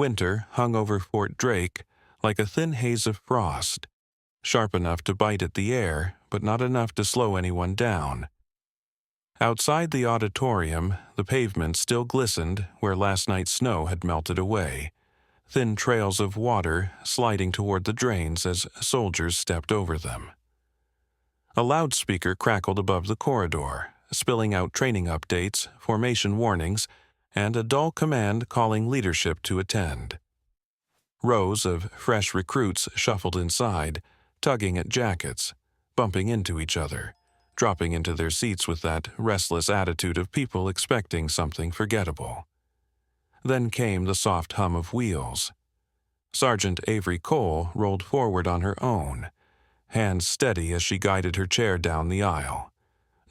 Winter hung over Fort Drake like a thin haze of frost, sharp enough to bite at the air, but not enough to slow anyone down. Outside the auditorium, the pavement still glistened where last night's snow had melted away, thin trails of water sliding toward the drains as soldiers stepped over them. A loudspeaker crackled above the corridor, spilling out training updates, formation warnings, and a dull command calling leadership to attend. Rows of fresh recruits shuffled inside, tugging at jackets, bumping into each other, dropping into their seats with that restless attitude of people expecting something forgettable. Then came the soft hum of wheels. Sergeant Avery Cole rolled forward on her own, hands steady as she guided her chair down the aisle.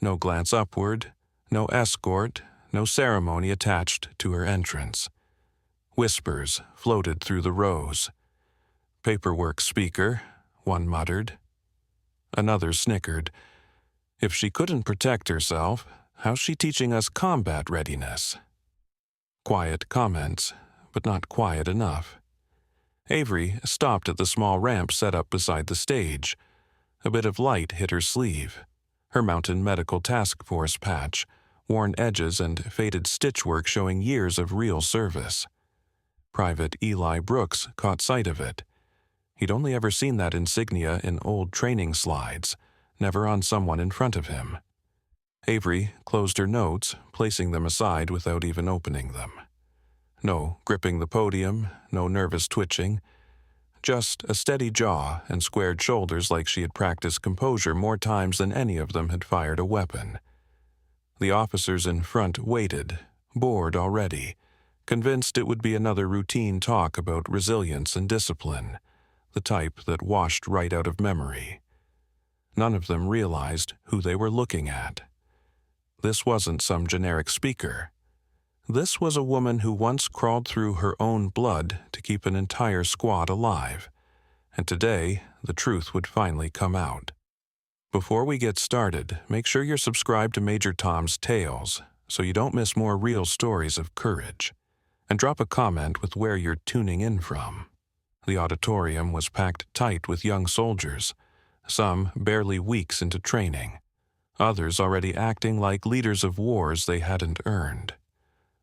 No glance upward, no escort, no ceremony attached to her entrance. Whispers floated through the rows. "Paperwork speaker," one muttered. Another snickered. "If she couldn't protect herself, how's she teaching us combat readiness?" Quiet comments, but not quiet enough. Avery stopped at the small ramp set up beside the stage. A bit of light hit her sleeve. Her Mountain Medical Task Force patch, worn edges and faded stitchwork showing years of real service. Private Eli Brooks caught sight of it. He'd only ever seen that insignia in old training slides, never on someone in front of him. Avery closed her notes, placing them aside without even opening them. No gripping the podium, no nervous twitching. Just a steady jaw and squared shoulders like she had practiced composure more times than any of them had fired a weapon. The officers in front waited, bored already, convinced it would be another routine talk about resilience and discipline, the type that washed right out of memory. None of them realized who they were looking at. This wasn't some generic speaker. This was a woman who once crawled through her own blood to keep an entire squad alive, and today the truth would finally come out. Before we get started, make sure you're subscribed to Major Tom's Tales so you don't miss more real stories of courage, and drop a comment with where you're tuning in from. The auditorium was packed tight with young soldiers, some barely weeks into training, others already acting like leaders of wars they hadn't earned.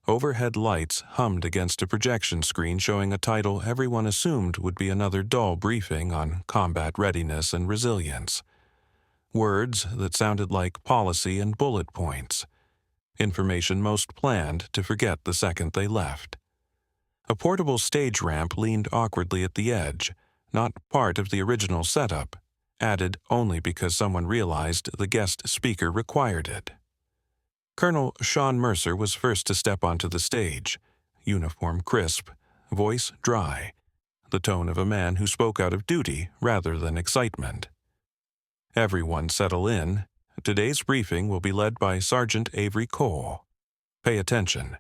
Overhead lights hummed against a projection screen showing a title everyone assumed would be another dull briefing on combat readiness and resilience. Words that sounded like policy and bullet points. Information most planned to forget the second they left. A portable stage ramp leaned awkwardly at the edge, not part of the original setup, added only because someone realized the guest speaker required it. Colonel Sean Mercer was first to step onto the stage, uniform crisp, voice dry, the tone of a man who spoke out of duty rather than excitement. "Everyone settle in. Today's briefing will be led by Sergeant Avery Cole. Pay attention."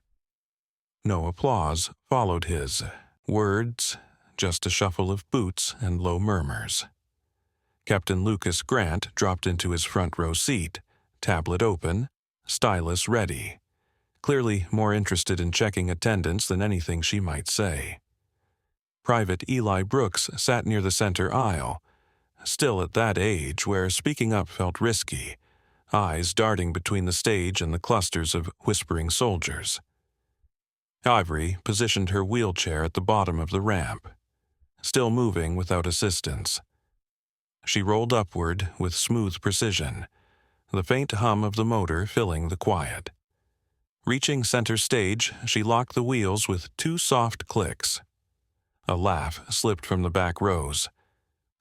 No applause followed his words, just a shuffle of boots and low murmurs. Captain Lucas Grant dropped into his front row seat, tablet open, stylus ready, clearly more interested in checking attendance than anything she might say. Private Eli Brooks sat near the center aisle, still at that age where speaking up felt risky, eyes darting between the stage and the clusters of whispering soldiers. Ivory positioned her wheelchair at the bottom of the ramp, still moving without assistance. She rolled upward with smooth precision, the faint hum of the motor filling the quiet. Reaching center stage, she locked the wheels with 2 soft clicks. A laugh slipped from the back rows,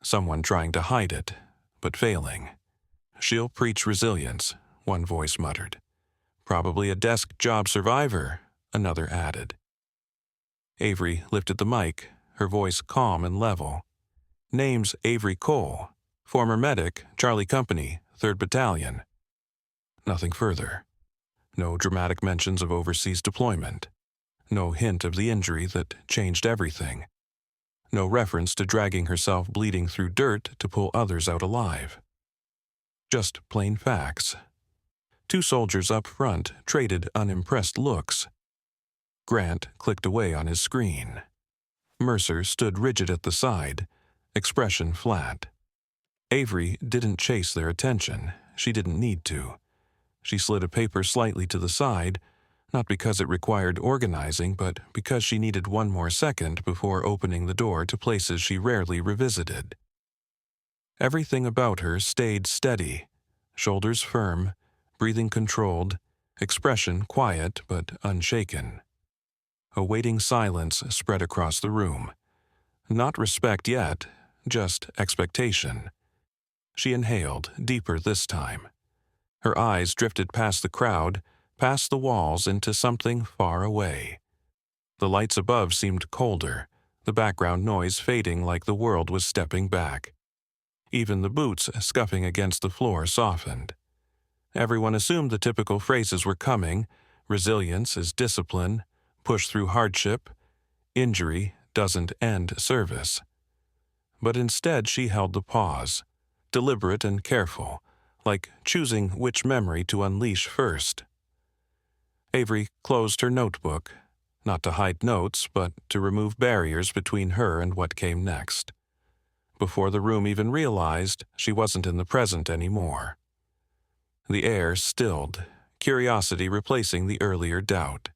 someone trying to hide it, but failing. "She'll preach resilience," one voice muttered. "Probably a desk job survivor," another added. Avery lifted the mic, her voice calm and level. "Name's Avery Cole, former medic, Charlie Company, 3rd Battalion." Nothing further. No dramatic mentions of overseas deployment. No hint of the injury that changed everything. No reference to dragging herself bleeding through dirt to pull others out alive. Just plain facts. 2 soldiers up front traded unimpressed looks. Grant clicked away on his screen. Mercer stood rigid at the side, expression flat. Avery didn't chase their attention. She didn't need to. She slid a paper slightly to the side, not because it required organizing, but because she needed one more second before opening the door to places she rarely revisited. Everything about her stayed steady, shoulders firm, breathing controlled, expression quiet but unshaken. A waiting silence spread across the room. Not respect yet, just expectation. She inhaled, deeper this time. Her eyes drifted past the crowd, past the walls into something far away. The lights above seemed colder, the background noise fading like the world was stepping back. Even the boots scuffing against the floor softened. Everyone assumed the typical phrases were coming: resilience is discipline, push through hardship, injury doesn't end service. But instead she held the pause, deliberate and careful, like choosing which memory to unleash first. Avery closed her notebook, not to hide notes, but to remove barriers between her and what came next. Before the room even realized, she wasn't in the present anymore. The air stilled, curiosity replacing the earlier doubt.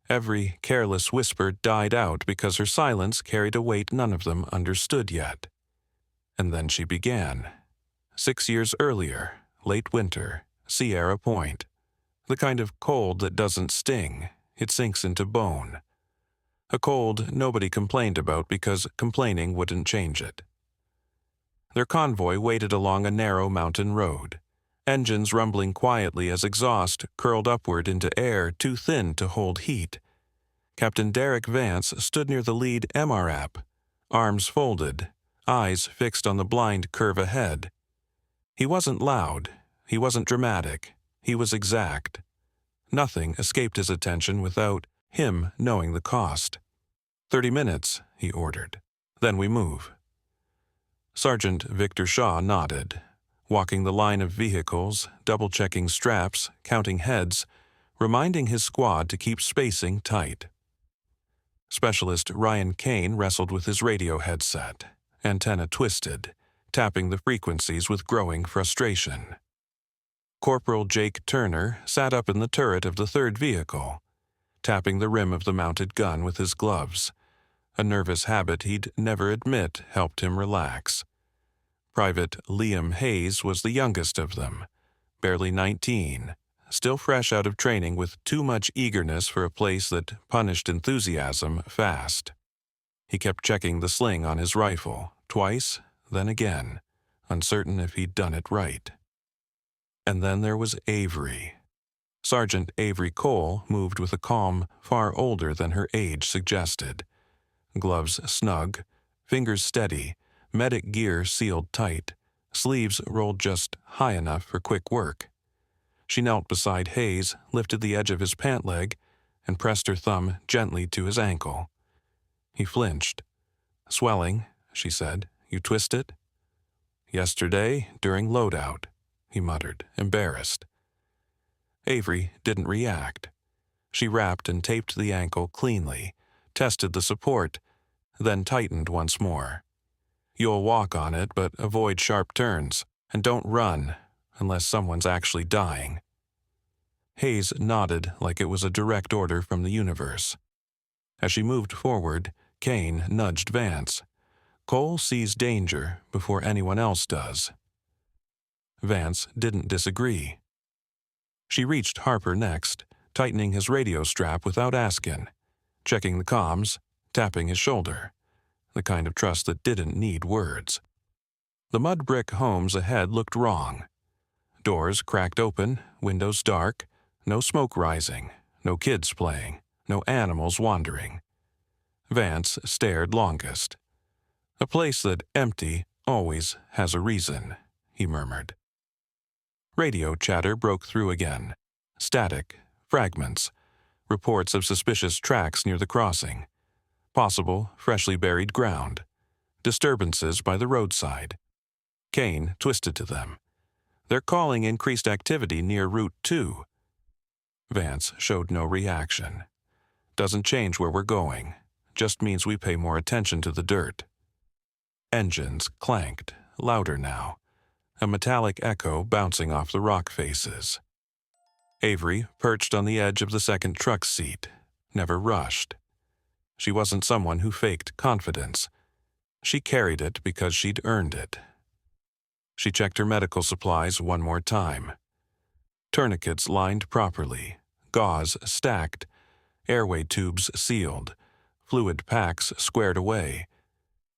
Every careless whisper died out because her silence carried a weight none of them understood yet. And then she began. 6 years earlier, late winter, Sierra Point. The kind of cold that doesn't sting, it sinks into bone. A cold nobody complained about because complaining wouldn't change it. Their convoy waited along a narrow mountain road, engines rumbling quietly as exhaust curled upward into air too thin to hold heat. Captain Derek Vance stood near the lead MRAP, arms folded, eyes fixed on the blind curve ahead. He wasn't loud, he wasn't dramatic, he was exact. Nothing escaped his attention without him knowing the cost. 30 minutes, he ordered. Then we move. Sergeant Victor Shaw nodded, walking the line of vehicles, double-checking straps, counting heads, reminding his squad to keep spacing tight. Specialist Ryan Kane wrestled with his radio headset, antenna twisted, tapping the frequencies with growing frustration. Corporal Jake Turner sat up in the turret of the third vehicle, tapping the rim of the mounted gun with his gloves. A nervous habit he'd never admit helped him relax. Private Liam Hayes was the youngest of them, barely 19, still fresh out of training with too much eagerness for a place that punished enthusiasm fast. He kept checking the sling on his rifle, twice, then again, uncertain if he'd done it right. And then there was Avery. Sergeant Avery Cole moved with a calm far older than her age suggested. Gloves snug, fingers steady, medic gear sealed tight, sleeves rolled just high enough for quick work. She knelt beside Hayes, lifted the edge of his pant leg, and pressed her thumb gently to his ankle. He flinched. "Swelling," she said. "You twist it?" "Yesterday, during loadout," he muttered, embarrassed. Avery didn't react. She wrapped and taped the ankle cleanly, tested the support, then tightened once more. "You'll walk on it, but avoid sharp turns, and don't run, unless someone's actually dying." Hayes nodded like it was a direct order from the universe. As she moved forward, Kane nudged Vance. Cole sees danger before anyone else does. Vance didn't disagree. She reached Harper next, tightening his radio strap without asking, checking the comms, tapping his shoulder, the kind of trust that didn't need words. The mud brick homes ahead looked wrong. Doors cracked open, windows dark, no smoke rising, no kids playing, no animals wandering. Vance stared longest. "A place that empty always has a reason," he murmured. Radio chatter broke through again. Static, fragments, reports of suspicious tracks near the crossing. Possible, freshly buried ground. Disturbances by the roadside. Kane twisted to them. "They're calling increased activity near Route 2. Vance showed no reaction. "Doesn't change where we're going. just means we pay more attention to the dirt. Engines clanked, louder now, a metallic echo bouncing off the rock faces. Avery perched on the edge of the second truck seat, never rushed. She wasn't someone who faked confidence. She carried it because she'd earned it. She checked her medical supplies one more time. Tourniquets lined properly, gauze stacked, airway tubes sealed, fluid packs squared away.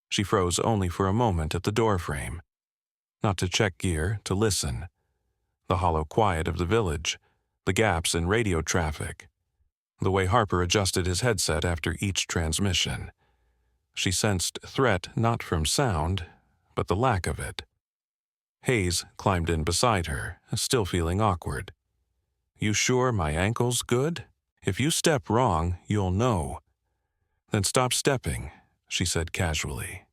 She froze only for a moment at the doorframe. Not to check gear, to listen. The hollow quiet of the village, the gaps in radio traffic, the way Harper adjusted his headset after each transmission. She sensed threat not from sound, but the lack of it. Hayes climbed in beside her, still feeling awkward. "You sure my ankle's good? If you step wrong, you'll know." "Then stop stepping," she said casually.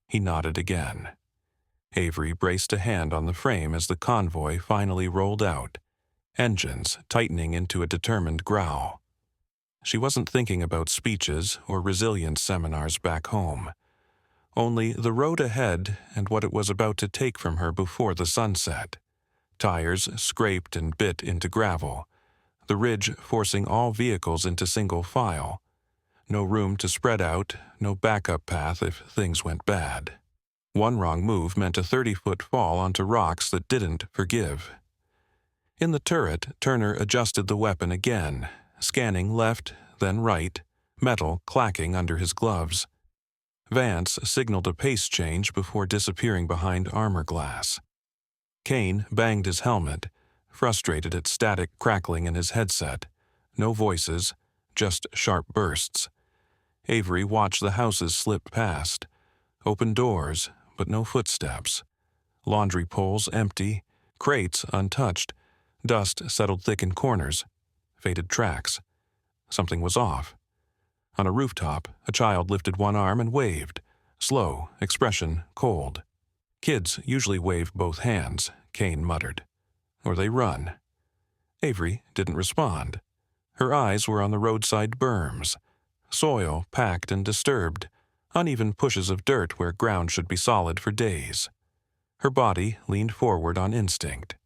He nodded again. Avery braced a hand on the frame as the convoy finally rolled out, engines tightening into a determined growl. She wasn't thinking about speeches or resilience seminars back home. Only the road ahead and what it was about to take from her before the sunset. Tires scraped and bit into gravel, the ridge forcing all vehicles into single file. No room to spread out, no backup path if things went bad. One wrong move meant a 30-foot fall onto rocks that didn't forgive. In the turret, Turner adjusted the weapon again, scanning left, then right, metal clacking under his gloves. Vance signaled a pace change before disappearing behind armor glass. Kane banged his helmet, frustrated at static crackling in his headset. No voices, just sharp bursts. Avery watched the houses slip past. Open doors, but no footsteps. Laundry poles empty, crates untouched. Dust settled thick in corners. Faded tracks. Something was off. On a rooftop, a child lifted one arm and waved. Slow, expression cold. "Kids usually wave both hands," Kane muttered. "Or they run." Avery didn't respond. Her eyes were on the roadside berms. Soil packed and disturbed. Uneven pushes of dirt where ground should be solid for days. Her body leaned forward on instinct.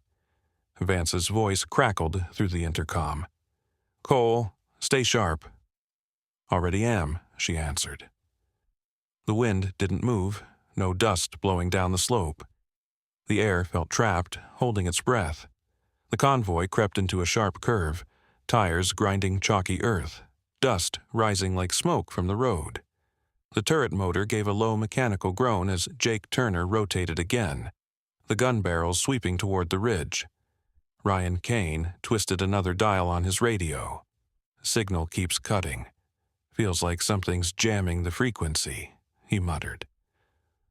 Vance's voice crackled through the intercom. "Cole, stay sharp." "Already am," she answered. The wind didn't move, no dust blowing down the slope. The air felt trapped, holding its breath. The convoy crept into a sharp curve, tires grinding chalky earth, dust rising like smoke from the road. The turret motor gave a low mechanical groan as Jake Turner rotated again, the gun barrels sweeping toward the ridge. Ryan Kane twisted another dial on his radio. "Signal keeps cutting. Feels like something's jamming the frequency," he muttered.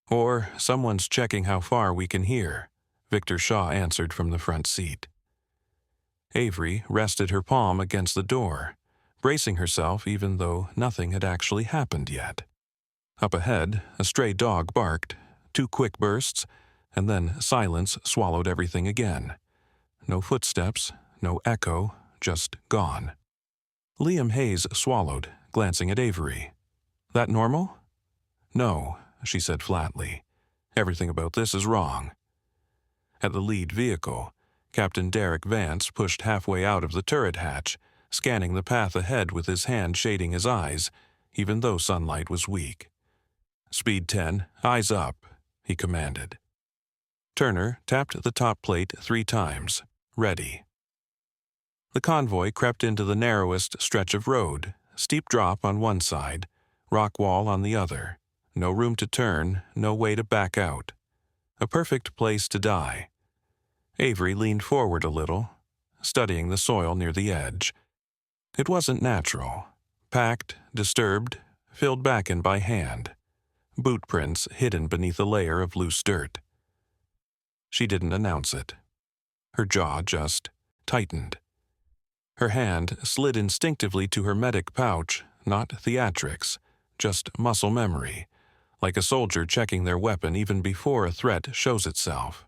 "Or someone's checking how far we can hear," Victor Shaw answered from the front seat. Avery rested her palm against the door, bracing herself even though nothing had actually happened yet. Up ahead, a stray dog barked, 2 quick bursts, and then silence swallowed everything again. No footsteps, no echo, just gone. Liam Hayes swallowed, glancing at Avery. "That normal?" "No," she said flatly. "Everything about this is wrong." At the lead vehicle, Captain Derek Vance pushed halfway out of the turret hatch, scanning the path ahead with his hand shading his eyes, even though sunlight was weak. "Speed 10, eyes up," he commanded. Turner tapped the top plate 3 times. Ready. The convoy crept into the narrowest stretch of road, steep drop on one side, rock wall on the other. No room to turn, no way to back out. A perfect place to die. Avery leaned forward a little, studying the soil near the edge. It wasn't natural. Packed, disturbed, filled back in by hand. Boot prints hidden beneath a layer of loose dirt. She didn't announce it. Her jaw just tightened. Her hand slid instinctively to her medic pouch, not theatrics, just muscle memory, like a soldier checking their weapon even before a threat shows itself.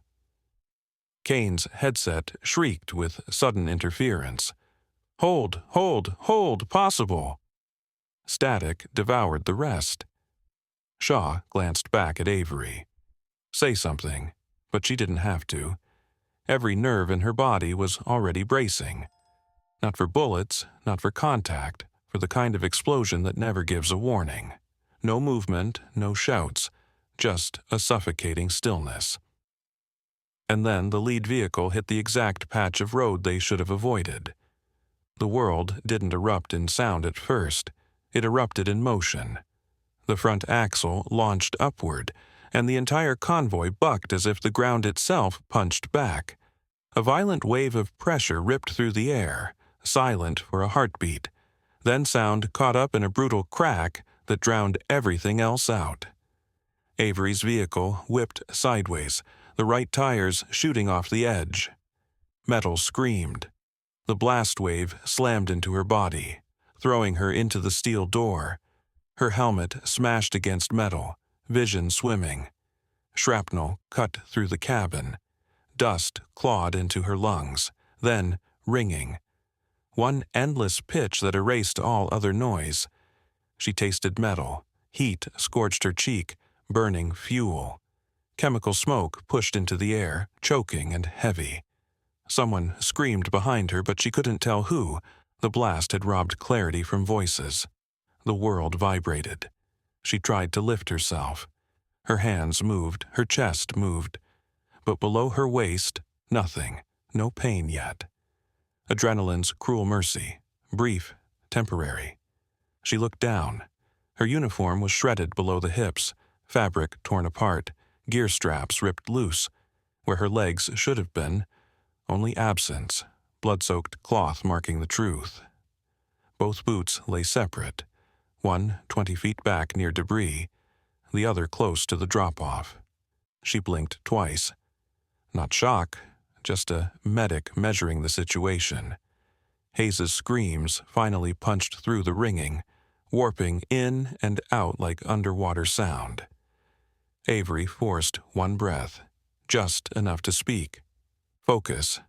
Kane's headset shrieked with sudden interference. "Hold, hold, hold, possible!" Static devoured the rest. Shaw glanced back at Avery. Say something, but she didn't have to. Every nerve in her body was already bracing. Not for bullets, not for contact, for the kind of explosion that never gives a warning. No movement, no shouts, just a suffocating stillness. And then the lead vehicle hit the exact patch of road they should have avoided. The world didn't erupt in sound at first. It erupted in motion. The front axle launched upward, and the entire convoy bucked as if the ground itself punched back. A violent wave of pressure ripped through the air, silent for a heartbeat. Then sound caught up in a brutal crack that drowned everything else out. Avery's vehicle whipped sideways, the right tires shooting off the edge. Metal screamed. The blast wave slammed into her body, throwing her into the steel door. Her helmet smashed against metal, vision swimming. Shrapnel cut through the cabin. Dust clawed into her lungs, then ringing. One endless pitch that erased all other noise. She tasted metal. Heat scorched her cheek, burning fuel. Chemical smoke pushed into the air, choking and heavy. Someone screamed behind her, but she couldn't tell who. The blast had robbed clarity from voices. The world vibrated. She tried to lift herself. Her hands moved, her chest moved. But below her waist, nothing, no pain yet. Adrenaline's cruel mercy, brief, temporary. She looked down. Her uniform was shredded below the hips, fabric torn apart, gear straps ripped loose. Where her legs should have been, only absence, blood-soaked cloth marking the truth. Both boots lay separate, one 20 feet back near debris, the other close to the drop-off. She blinked twice. Not shock, just a medic measuring the situation. Hayes's screams finally punched through the ringing, warping in and out like underwater sound. Avery forced one breath, just enough to speak. Focus.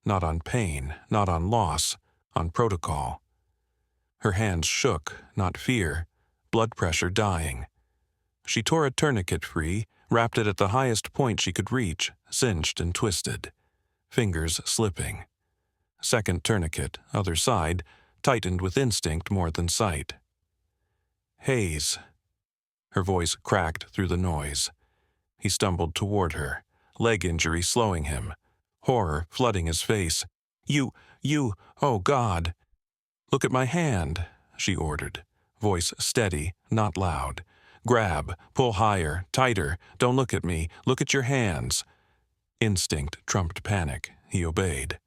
Not on pain, not on loss, on protocol. Her hands shook, not fear, blood pressure dying. She tore a tourniquet free, wrapped it at the highest point she could reach, cinched and twisted. Fingers slipping. Second tourniquet, other side, tightened with instinct more than sight. Hayes. Her voice cracked through the noise. He stumbled toward her, leg injury slowing him, horror flooding his face. You, oh God. Look at my hand, she ordered, voice steady, not loud. Grab, pull higher, tighter, don't look at me, look at your hands. Instinct trumped panic, he obeyed.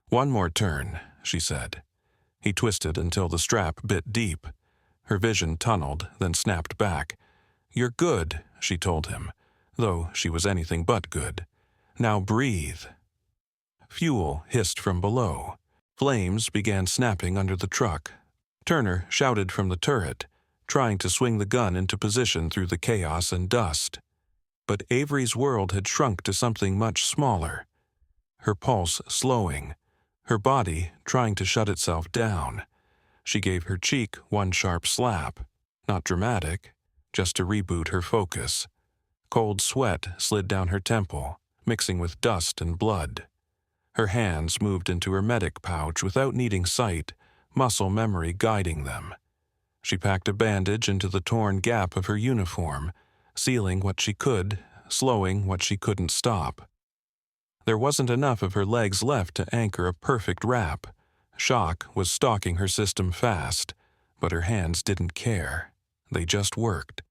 One more turn, she said. He twisted until the strap bit deep. Her vision tunneled, then snapped back. You're good, she told him, though she was anything but good. Now breathe. Fuel hissed from below. Flames began snapping under the truck. Turner shouted from the turret, trying to swing the gun into position through the chaos and dust. But Avery's world had shrunk to something much smaller. Her pulse slowing, her body trying to shut itself down. She gave her cheek one sharp slap, not dramatic, just to reboot her focus. Cold sweat slid down her temple, mixing with dust and blood. Her hands moved into her medic pouch without needing sight, muscle memory guiding them. She packed a bandage into the torn gap of her uniform, sealing what she could, slowing what she couldn't stop. There wasn't enough of her legs left to anchor a perfect wrap. Shock was stalking her system fast, but her hands didn't care. They just worked.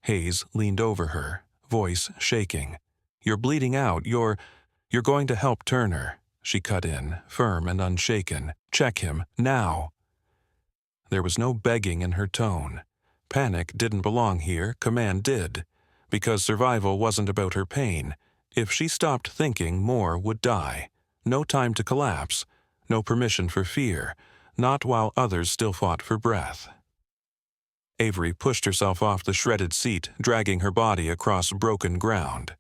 Hayes leaned over her, voice shaking. You're bleeding out. You're going to help Turner, she cut in, firm and unshaken. Check him, now. There was no begging in her tone. Panic didn't belong here, command did. Because survival wasn't about her pain. If she stopped thinking, more would die. No time to collapse. No permission for fear. Not while others still fought for breath. Avery pushed herself off the shredded seat, dragging her body across broken ground.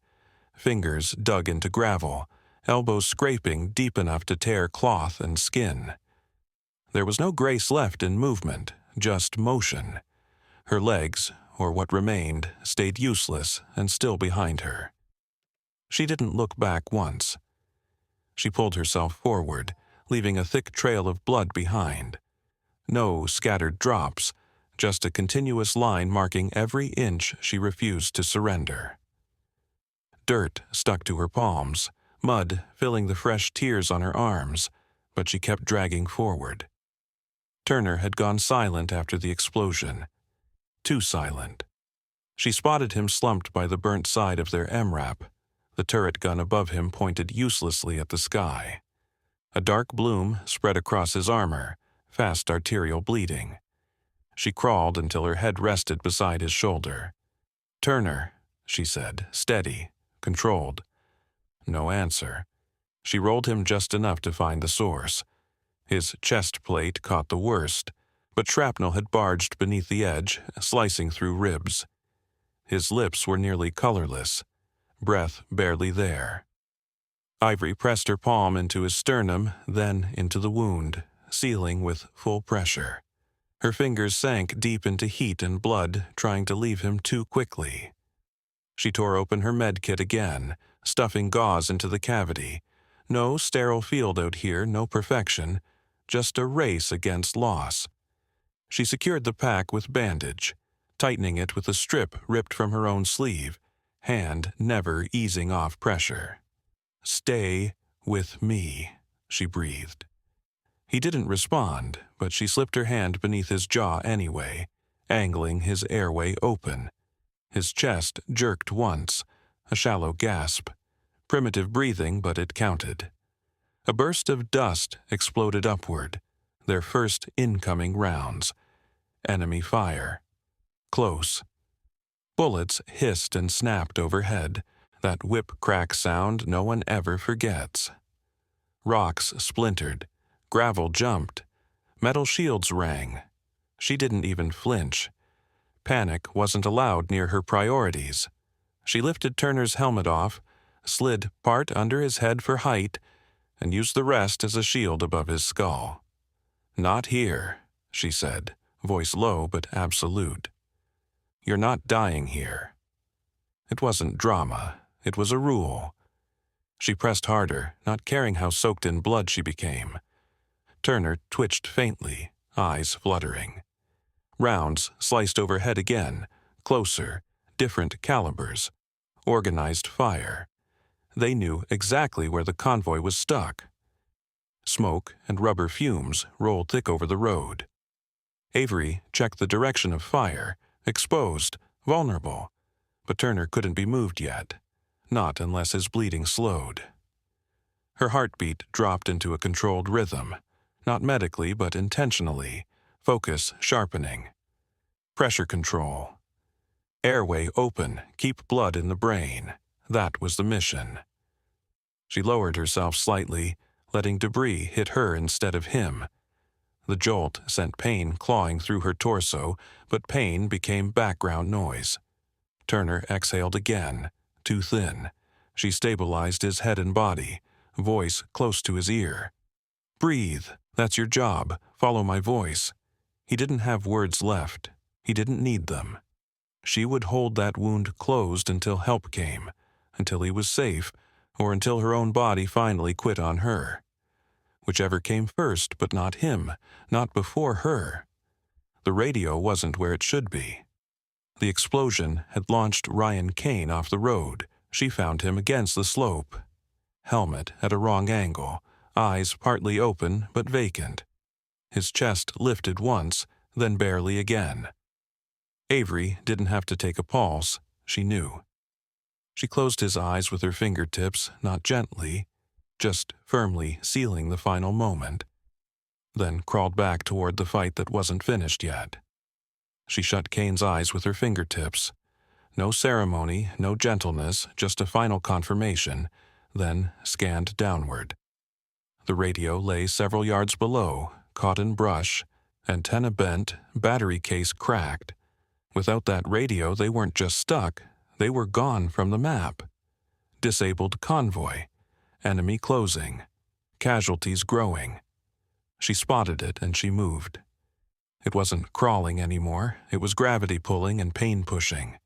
Fingers dug into gravel, elbows scraping deep enough to tear cloth and skin. There was no grace left in movement, just motion. Her legs, or what remained, stayed useless and still behind her. She didn't look back once. She pulled herself forward, leaving a thick trail of blood behind. No scattered drops, just a continuous line marking every inch she refused to surrender. Dirt stuck to her palms, mud filling the fresh tears on her arms, but she kept dragging forward. Turner had gone silent after the explosion. Too silent. She spotted him slumped by the burnt side of their MRAP. The turret gun above him pointed uselessly at the sky. A dark bloom spread across his armor, fast arterial bleeding. She crawled until her head rested beside his shoulder. "Turner," she said, steady, controlled. No answer. She rolled him just enough to find the source. His chest plate caught the worst, but shrapnel had barged beneath the edge, slicing through ribs. His lips were nearly colorless, breath barely there. Ivory pressed her palm into his sternum, then into the wound, sealing with full pressure. Her fingers sank deep into heat and blood, trying to leave him too quickly. She tore open her med kit again, stuffing gauze into the cavity. No sterile field out here, no perfection, just a race against loss. She secured the pack with bandage, tightening it with a strip ripped from her own sleeve, hand never easing off pressure. "Stay with me," she breathed. He didn't respond, but she slipped her hand beneath his jaw anyway, angling his airway open. His chest jerked once, a shallow gasp. Primitive breathing, but it counted. A burst of dust exploded upward, their first incoming rounds. Enemy fire. Close. Bullets hissed and snapped overhead, that whip-crack sound no one ever forgets. Rocks splintered. Gravel jumped. Metal shields rang. She didn't even flinch. Panic wasn't allowed near her priorities. She lifted Turner's helmet off, slid part under his head for height, and used the rest as a shield above his skull. "Not here," she said, voice low but absolute. "You're not dying here." It wasn't drama. It was a rule. She pressed harder, not caring how soaked in blood she became. Turner twitched faintly, eyes fluttering. Rounds sliced overhead again, closer, different calibers. Organized fire. They knew exactly where the convoy was stuck. Smoke and rubber fumes rolled thick over the road. Avery checked the direction of fire, exposed, vulnerable. But Turner couldn't be moved yet, not unless his bleeding slowed. Her heartbeat dropped into a controlled rhythm, not medically but intentionally, focus sharpening. Pressure control. Airway open, keep blood in the brain. That was the mission. She lowered herself slightly, letting debris hit her instead of him. The jolt sent pain clawing through her torso, but pain became background noise. Turner exhaled again, too thin. She stabilized his head and body, voice close to his ear. "Breathe. That's your job. Follow my voice." He didn't have words left. He didn't need them. She would hold that wound closed until help came, until he was safe, or until her own body finally quit on her. Whichever came first, but not him, not before her. The radio wasn't where it should be. The explosion had launched Ryan Kane off the road. She found him against the slope. Helmet at a wrong angle, eyes partly open but vacant. His chest lifted once, then barely again. Avery didn't have to take a pulse, she knew. She closed his eyes with her fingertips, not gently, just firmly sealing the final moment, then crawled back toward the fight that wasn't finished yet. She shut Kane's eyes with her fingertips. No ceremony, no gentleness, just a final confirmation, then scanned downward. The radio lay several yards below, caught in brush, antenna bent, battery case cracked. Without that radio, they weren't just stuck, they were gone from the map. Disabled convoy. Enemy closing. Casualties growing. She spotted it and she moved. It wasn't crawling anymore, it was gravity pulling and pain pushing.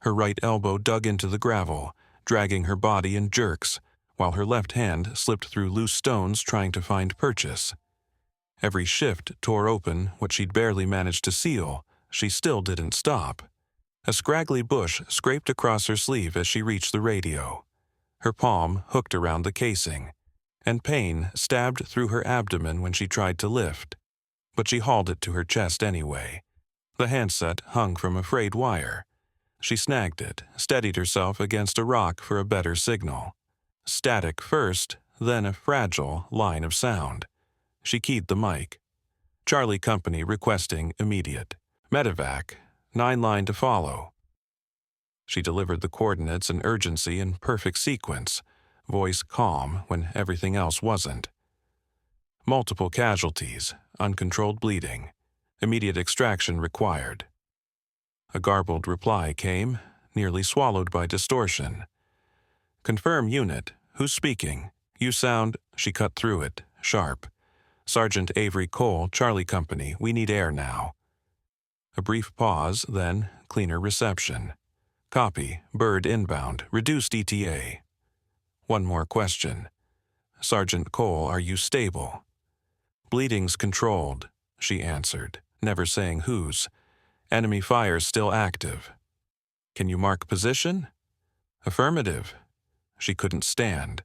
Her right elbow dug into the gravel, dragging her body in jerks, while her left hand slipped through loose stones trying to find purchase. Every shift tore open what she'd barely managed to seal. She still didn't stop. A scraggly bush scraped across her sleeve as she reached the radio. Her palm hooked around the casing, and pain stabbed through her abdomen when she tried to lift. But she hauled it to her chest anyway. The handset hung from a frayed wire. She snagged it, steadied herself against a rock for a better signal. Static first, then a fragile line of sound. She keyed the mic. Charlie Company requesting immediate. Medevac, 9-line to follow. She delivered the coordinates and urgency in perfect sequence, voice calm when everything else wasn't. Multiple casualties, uncontrolled bleeding. Immediate extraction required. A garbled reply came, nearly swallowed by distortion. Confirm unit. Who's speaking? You sound... She cut through it, sharp. Sergeant Avery Cole, Charlie Company. We need air now. A brief pause, then cleaner reception. Copy. Bird inbound. Reduced ETA. One more question. Sergeant Cole, are you stable? Bleeding's controlled, she answered, never saying whose. Enemy fire still active. Can you mark position? Affirmative. She couldn't stand.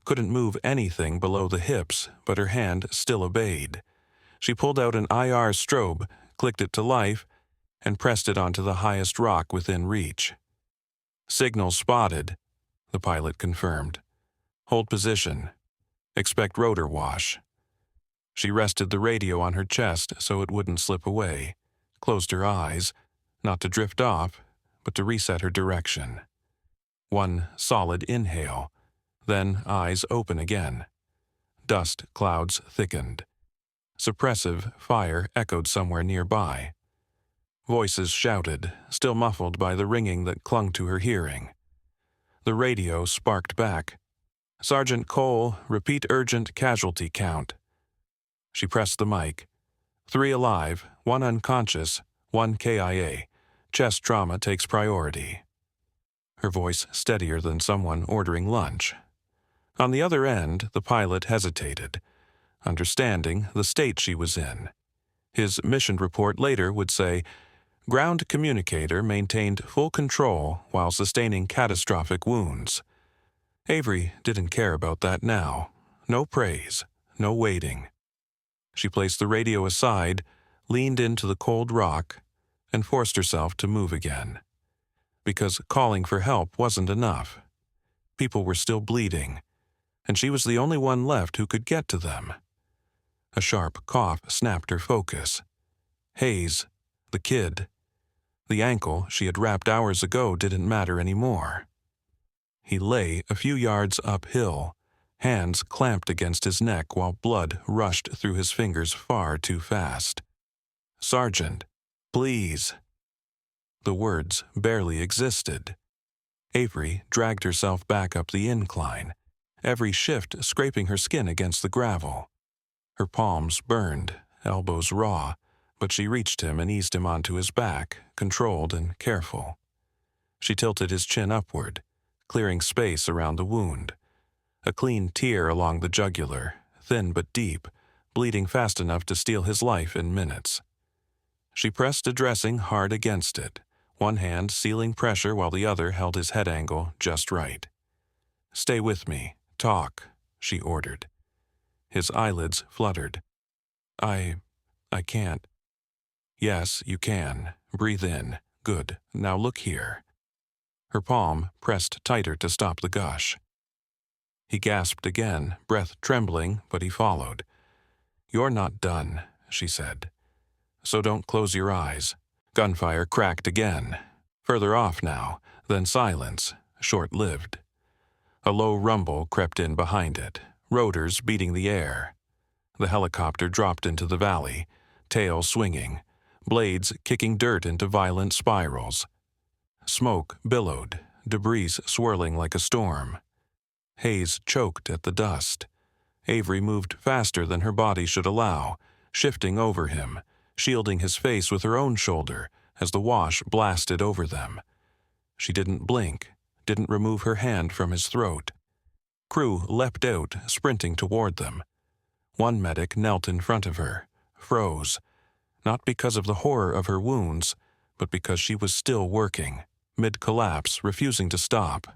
Couldn't move anything below the hips, but her hand still obeyed. She pulled out an IR strobe, clicked it to life, and pressed it onto the highest rock within reach. Signal spotted, the pilot confirmed. Hold position. Expect rotor wash. She rested the radio on her chest so it wouldn't slip away, closed her eyes, not to drift off, but to reset her direction. One solid inhale, then eyes open again. Dust clouds thickened. Suppressive fire echoed somewhere nearby. Voices shouted, still muffled by the ringing that clung to her hearing. The radio sparked back. Sergeant Cole, repeat urgent casualty count. She pressed the mic. 3 alive, 1 unconscious, 1 KIA. Chest trauma takes priority. Her voice steadier than someone ordering lunch. On the other end, the pilot hesitated, understanding the state she was in. His mission report later would say, ground communicator maintained full control while sustaining catastrophic wounds. Avery didn't care about that now. No praise, no waiting. She placed the radio aside, leaned into the cold rock, and forced herself to move again. Because calling for help wasn't enough. People were still bleeding, and she was the only one left who could get to them. A sharp cough snapped her focus. Hayes, the kid. The ankle she had wrapped hours ago didn't matter anymore. He lay a few yards uphill, hands clamped against his neck while blood rushed through his fingers far too fast. Sergeant, please. The words barely existed. Avery dragged herself back up the incline, every shift scraping her skin against the gravel. Her palms burned, elbows raw, but she reached him and eased him onto his back, controlled and careful. She tilted his chin upward, clearing space around the wound. A clean tear along the jugular, thin but deep, bleeding fast enough to steal his life in minutes. She pressed a dressing hard against it, one hand sealing pressure while the other held his head angle just right. Stay with me. Talk, she ordered. His eyelids fluttered. I can't. Yes, you can. Breathe in. Good. Now look here. Her palm pressed tighter to stop the gush. He gasped again, breath trembling, but he followed. You're not done, she said. So don't close your eyes. Gunfire cracked again. Further off now, then silence, short-lived. A low rumble crept in behind it, rotors beating the air. The helicopter dropped into the valley, tail swinging, blades kicking dirt into violent spirals. Smoke billowed, debris swirling like a storm. Hayes choked at the dust. Avery moved faster than her body should allow, shifting over him, shielding his face with her own shoulder as the wash blasted over them. She didn't blink, didn't remove her hand from his throat. Crew leapt out, sprinting toward them. One medic knelt in front of her, froze, not because of the horror of her wounds, but because she was still working, mid-collapse, refusing to stop.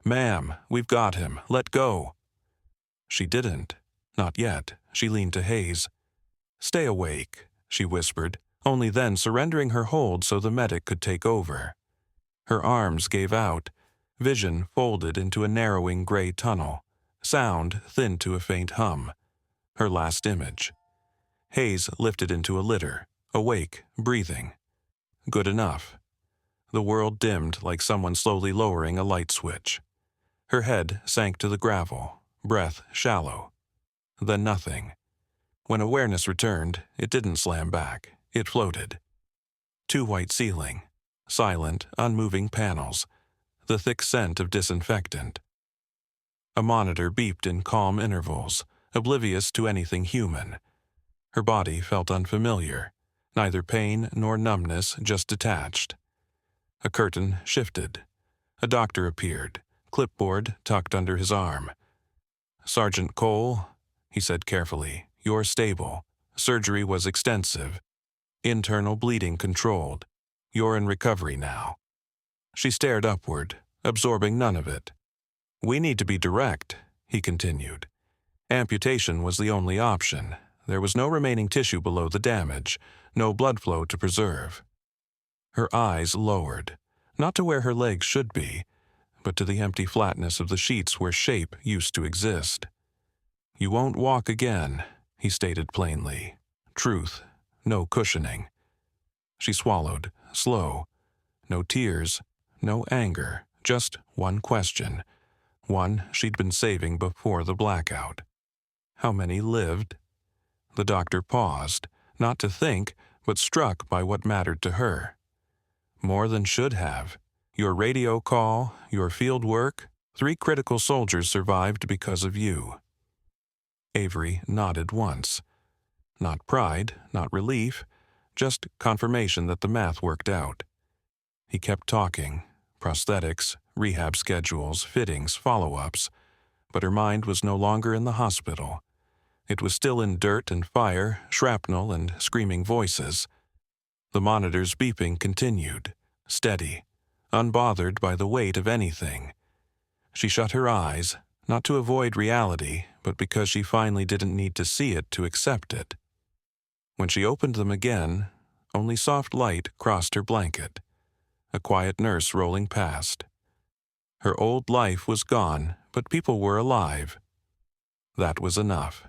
"Ma'am, we've got him. Let go." She didn't. Not yet. She leaned to Hayes. "Stay awake," she whispered, only then surrendering her hold so the medic could take over. Her arms gave out, vision folded into a narrowing gray tunnel, sound thinned to a faint hum. Her last image. Hayes lifted into a litter, awake, breathing. Good enough. The world dimmed like someone slowly lowering a light switch. Her head sank to the gravel, breath shallow. Then nothing. When awareness returned, it didn't slam back. It floated. Two white ceiling, silent, unmoving panels, the thick scent of disinfectant. A monitor beeped in calm intervals, oblivious to anything human. Her body felt unfamiliar, neither pain nor numbness, just detached. A curtain shifted. A doctor appeared, clipboard tucked under his arm. "Sergeant Cole," he said carefully, "you're stable. Surgery was extensive. Internal bleeding controlled. You're in recovery now." She stared upward, absorbing none of it. "We need to be direct," he continued. Amputation was the only option. There was no remaining tissue below the damage, no blood flow to preserve. Her eyes lowered, not to where her legs should be, but to the empty flatness of the sheets where shape used to exist. "You won't walk again," he stated plainly. Truth, no cushioning. She swallowed, slow. No tears, no anger, just one question. One she'd been saving before the blackout. How many lived? The doctor paused, not to think, but struck by what mattered to her. More than should have. Your radio call, your field work, 3 critical soldiers survived because of you. Avery nodded once. Not pride, not relief, just confirmation that the math worked out. He kept talking, prosthetics, rehab schedules, fittings, follow-ups, but her mind was no longer in the hospital. It was still in dirt and fire, shrapnel and screaming voices. The monitor's beeping continued, steady, unbothered by the weight of anything. She shut her eyes, not to avoid reality, but because she finally didn't need to see it to accept it. When she opened them again, only soft light crossed her blanket, a quiet nurse rolling past. Her old life was gone, but people were alive. That was enough.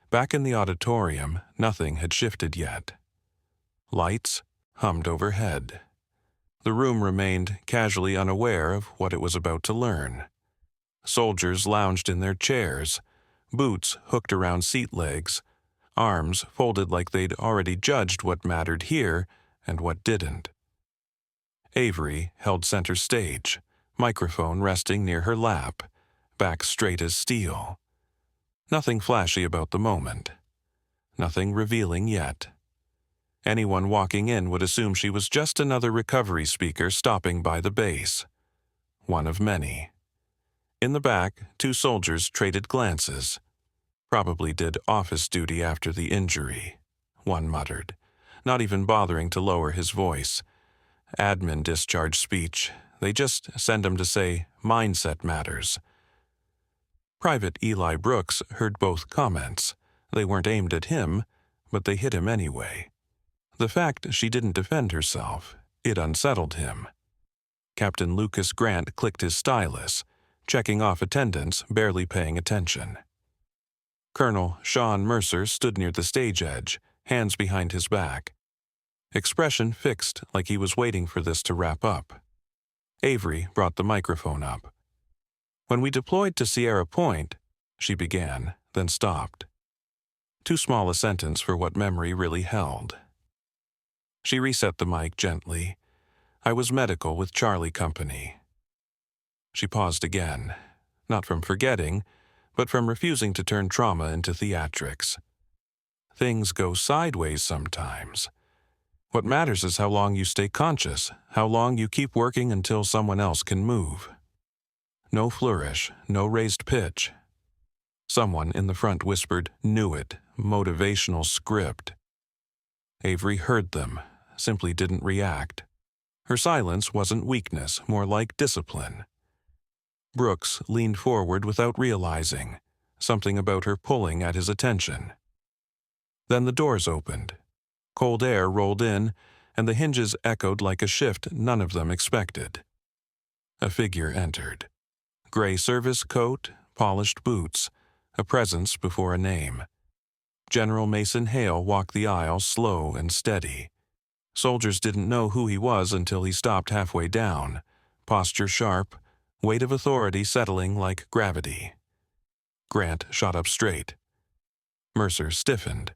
Back in the auditorium, nothing had shifted yet. Lights hummed overhead. The room remained casually unaware of what it was about to learn. Soldiers lounged in their chairs, boots hooked around seat legs, arms folded like they'd already judged what mattered here and what didn't. Avery held center stage, microphone resting near her lap, back straight as steel. Nothing flashy about the moment. Nothing revealing yet. Anyone walking in would assume she was just another recovery speaker stopping by the base. One of many. In the back, 2 soldiers traded glances. Probably did office duty after the injury, one muttered, not even bothering to lower his voice. Admin discharge speech. They just send him to say, mindset matters. Private Eli Brooks heard both comments. They weren't aimed at him, but they hit him anyway. The fact she didn't defend herself, it unsettled him. Captain Lucas Grant clicked his stylus, checking off attendance, barely paying attention. Colonel Sean Mercer stood near the stage edge, hands behind his back. Expression fixed like he was waiting for this to wrap up. Avery brought the microphone up. "When we deployed to Sierra Point," she began, then stopped. Too small a sentence for what memory really held. She reset the mic gently. "I was medical with Charlie Company." She paused again, not from forgetting, but from refusing to turn trauma into theatrics. Things go sideways sometimes. What matters is how long you stay conscious, how long you keep working until someone else can move. No flourish, no raised pitch. Someone in the front whispered, "Knew it," motivational script. Avery heard them, simply didn't react. Her silence wasn't weakness, more like discipline. Brooks leaned forward without realizing, something about her pulling at his attention. Then the doors opened. Cold air rolled in, and the hinges echoed like a shift none of them expected. A figure entered. Gray service coat, polished boots, a presence before a name. General Mason Hale walked the aisle slow and steady. Soldiers didn't know who he was until he stopped halfway down, posture sharp, weight of authority settling like gravity. Grant shot up straight. Mercer stiffened.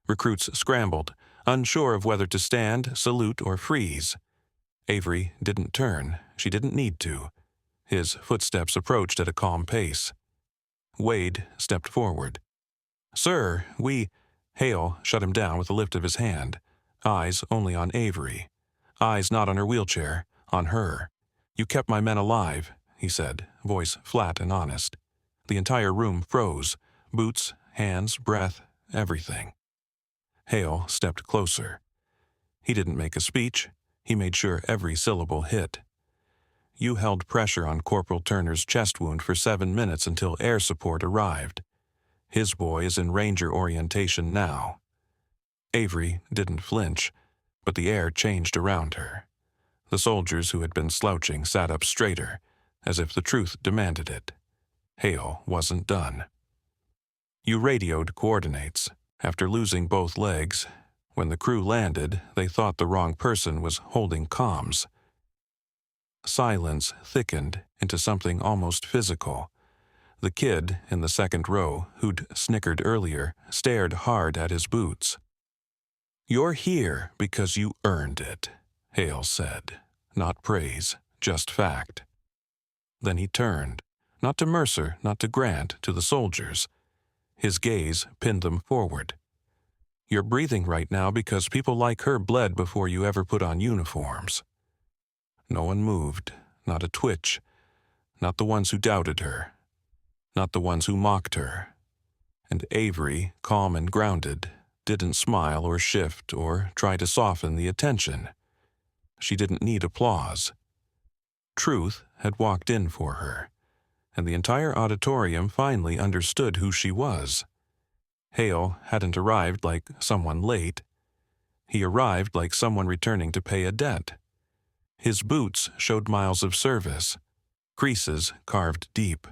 Recruits scrambled, unsure of whether to stand, salute, or freeze. Avery didn't turn. She didn't need to. His footsteps approached at a calm pace. Wade stepped forward. "Sir, we—" Hale shut him down with a lift of his hand, eyes only on Avery. Eyes not on her wheelchair, on her. "You kept my men alive," he said, voice flat and honest. The entire room froze. Boots, hands, breath, everything. Hale stepped closer. He didn't make a speech. He made sure every syllable hit. "You held pressure on Corporal Turner's chest wound for 7 minutes until air support arrived. His boy is in Ranger orientation now." Avery didn't flinch, but the air changed around her. The soldiers who had been slouching sat up straighter, as if the truth demanded it. Hale wasn't done. "You radioed coordinates. After losing both legs, when the crew landed, they thought the wrong person was holding comms." Silence thickened into something almost physical. The kid in the second row, who'd snickered earlier, stared hard at his boots. "You're here because you earned it," Hale said. Not praise, just fact. Then he turned, not to Mercer, not to Grant, to the soldiers. His gaze pinned them forward. "You're breathing right now because people like her bled before you ever put on uniforms." No one moved, not a twitch, not the ones who doubted her, not the ones who mocked her. And Avery, calm and grounded, didn't smile or shift or try to soften the attention. She didn't need applause. Truth had walked in for her, and the entire auditorium finally understood who she was. Hale hadn't arrived like someone late. He arrived like someone returning to pay a debt. His boots showed miles of service, creases carved deep.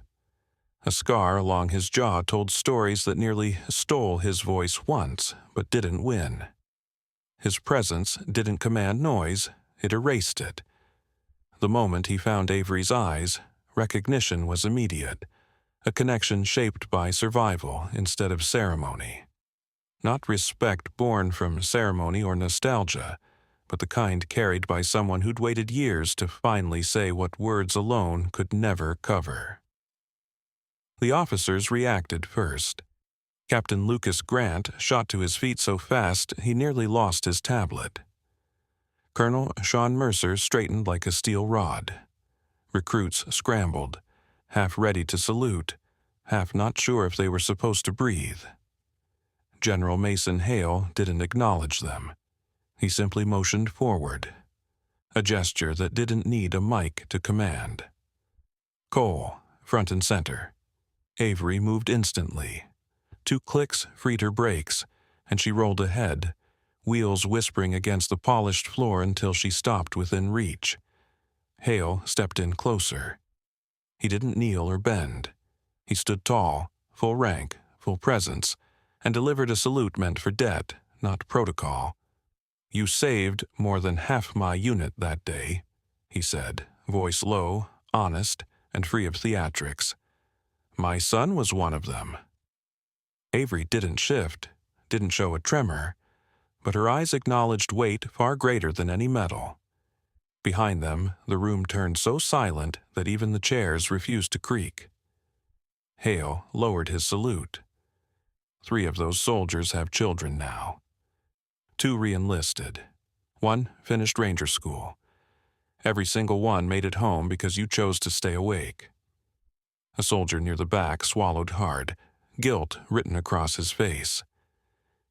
A scar along his jaw told stories that nearly stole his voice once, but didn't win. His presence didn't command noise, it erased it. The moment he found Avery's eyes, recognition was immediate, a connection shaped by survival instead of ceremony. Not respect born from ceremony or nostalgia, but the kind carried by someone who'd waited years to finally say what words alone could never cover. The officers reacted first. Captain Lucas Grant shot to his feet so fast he nearly lost his tablet. Colonel Sean Mercer straightened like a steel rod. Recruits scrambled, half ready to salute, half not sure if they were supposed to breathe. General Mason Hale didn't acknowledge them. He simply motioned forward, a gesture that didn't need a mic to command. Cole, front and center. Avery moved instantly. 2 clicks freed her brakes, and she rolled ahead, wheels whispering against the polished floor until she stopped within reach. Hale stepped in closer. He didn't kneel or bend. He stood tall, full rank, full presence, and delivered a salute meant for debt, not protocol. "You saved more than half my unit that day," he said, voice low, honest, and free of theatrics. "My son was one of them." Avery didn't shift, didn't show a tremor, but her eyes acknowledged weight far greater than any metal. Behind them, the room turned so silent that even the chairs refused to creak. Hale lowered his salute. 3 of those soldiers have children now. 2 re-enlisted. 1 finished ranger school. Every single one made it home because you chose to stay awake. A soldier near the back swallowed hard, guilt written across his face.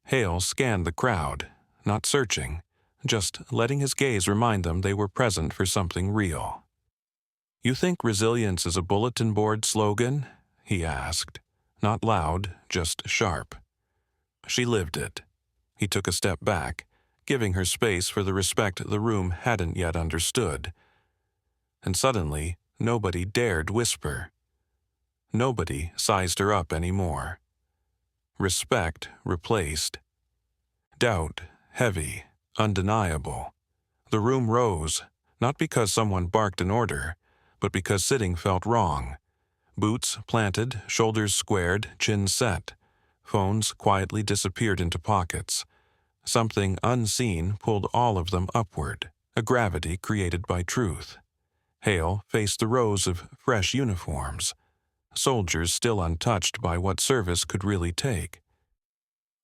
Hale scanned the crowd, not searching, just letting his gaze remind them they were present for something real. "You think resilience is a bulletin board slogan?" he asked, not loud, just sharp. She lived it. He took a step back, giving her space for the respect the room hadn't yet understood. And suddenly, nobody dared whisper. Nobody sized her up anymore. Respect replaced. Doubt, heavy, undeniable. The room rose, not because someone barked an order, but because sitting felt wrong. Boots planted, shoulders squared, chin set. Phones quietly disappeared into pockets. Something unseen pulled all of them upward, a gravity created by truth. Hale faced the rows of fresh uniforms, soldiers still untouched by what service could really take.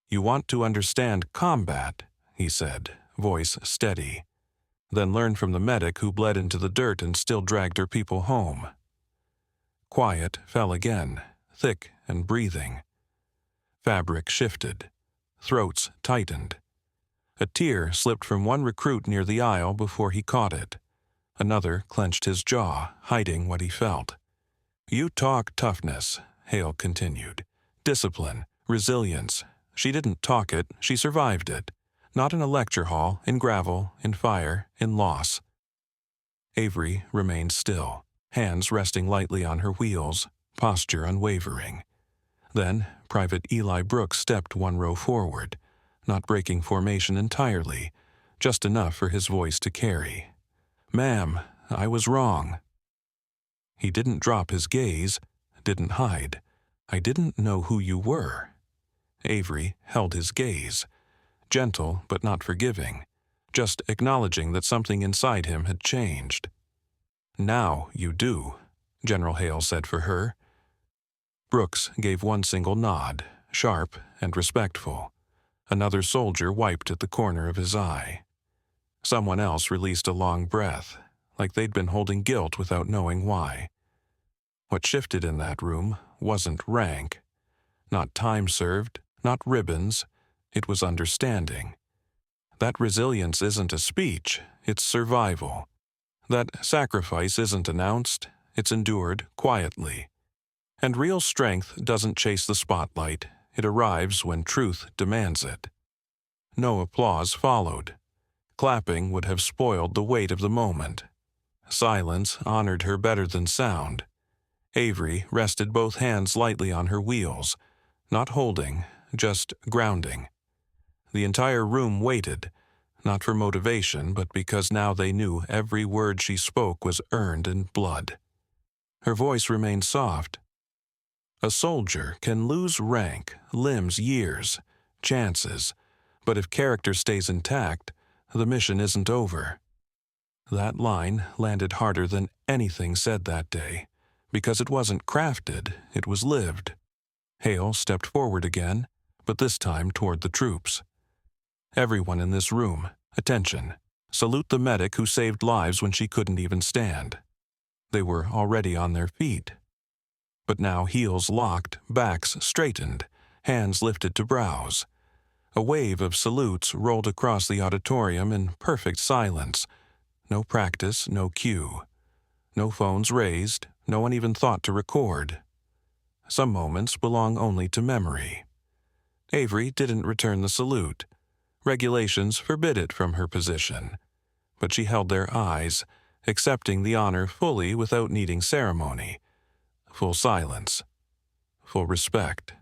"You want to understand combat," he said, voice steady. "Then learn from the medic who bled into the dirt and still dragged her people home." Quiet fell again, thick and breathing. Fabric shifted. Throats tightened. A tear slipped from one recruit near the aisle before he caught it. Another clenched his jaw, hiding what he felt. "You talk toughness," Hale continued. "Discipline, resilience. She didn't talk it, she survived it. Not in a lecture hall, in gravel, in fire, in loss." Avery remained still, hands resting lightly on her wheels, posture unwavering. Then Private Eli Brooks stepped 1 row forward, not breaking formation entirely, just enough for his voice to carry. "Ma'am, I was wrong." He didn't drop his gaze, didn't hide. "I didn't know who you were." Avery held his gaze, gentle but not forgiving, just acknowledging that something inside him had changed. "Now you do," General Hale said for her. Brooks gave one single nod, sharp and respectful. Another soldier wiped at the corner of his eye. Someone else released a long breath, like they'd been holding guilt without knowing why. What shifted in that room wasn't rank. Not time served, not ribbons. It was understanding. That resilience isn't a speech, it's survival. That sacrifice isn't announced, it's endured quietly. And real strength doesn't chase the spotlight, it arrives when truth demands it. No applause followed. Clapping would have spoiled the weight of the moment. Silence honored her better than sound. Avery rested both hands lightly on her wheels, not holding, just grounding. The entire room waited, not for motivation, but because now they knew every word she spoke was earned in blood. Her voice remained soft. "A soldier can lose rank, limbs, years, chances, but if character stays intact, the mission isn't over." That line landed harder than anything said that day, because it wasn't crafted, it was lived. Hale stepped forward again, but this time toward the troops. "Everyone in this room, attention. Salute the medic who saved lives when she couldn't even stand." They were already on their feet. But now heels locked, backs straightened, hands lifted to brows. A wave of salutes rolled across the auditorium in perfect silence. No practice, no cue. No phones raised, no one even thought to record. Some moments belong only to memory. Avery didn't return the salute. Regulations forbid it from her position. But she held their eyes, accepting the honor fully without needing ceremony. Full silence. Full respect.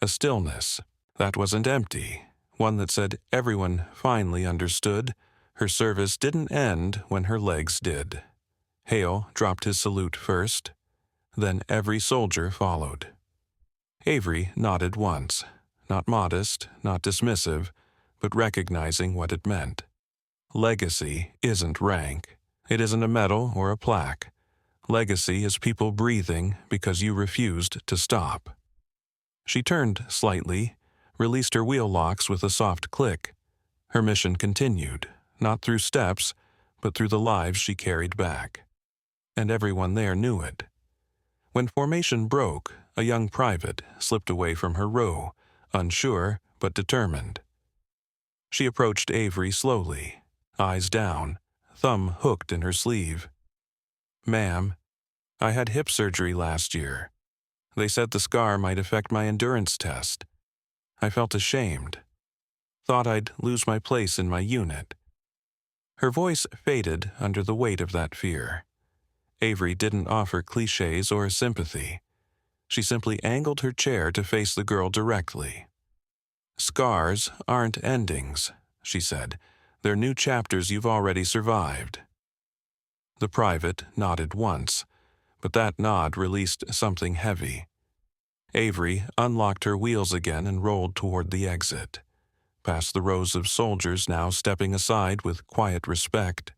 A stillness that wasn't empty, one that said everyone finally understood her service didn't end when her legs did. Hale dropped his salute first, then every soldier followed. Avery nodded once, not modest, not dismissive, but recognizing what it meant. Legacy isn't rank. It isn't a medal or a plaque. Legacy is people breathing because you refused to stop. She turned slightly, released her wheel locks with a soft click. Her mission continued, not through steps, but through the lives she carried back. And everyone there knew it. When formation broke, a young private slipped away from her row, unsure but determined. She approached Avery slowly, eyes down, thumb hooked in her sleeve. "Ma'am, I had hip surgery last year. They said the scar might affect my endurance test. I felt ashamed. Thought I'd lose my place in my unit." Her voice faded under the weight of that fear. Avery didn't offer cliches or sympathy. She simply angled her chair to face the girl directly. "Scars aren't endings," she said. "They're new chapters you've already survived." The private nodded once, but that nod released something heavy. Avery unlocked her wheels again and rolled toward the exit, past the rows of soldiers now stepping aside with quiet respect,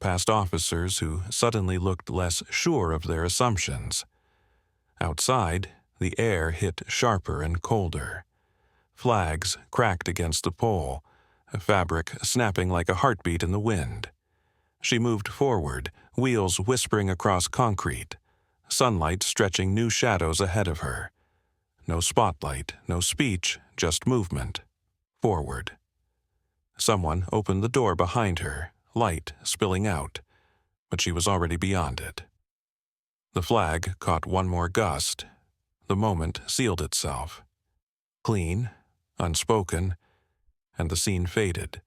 past officers who suddenly looked less sure of their assumptions. Outside, the air hit sharper and colder. Flags cracked against the pole, a fabric snapping like a heartbeat in the wind. She moved forward, wheels whispering across concrete, sunlight stretching new shadows ahead of her. No spotlight, no speech, just movement. Forward. Someone opened the door behind her, light spilling out, but she was already beyond it. The flag caught one more gust. The moment sealed itself. Clean, unspoken, and the scene faded.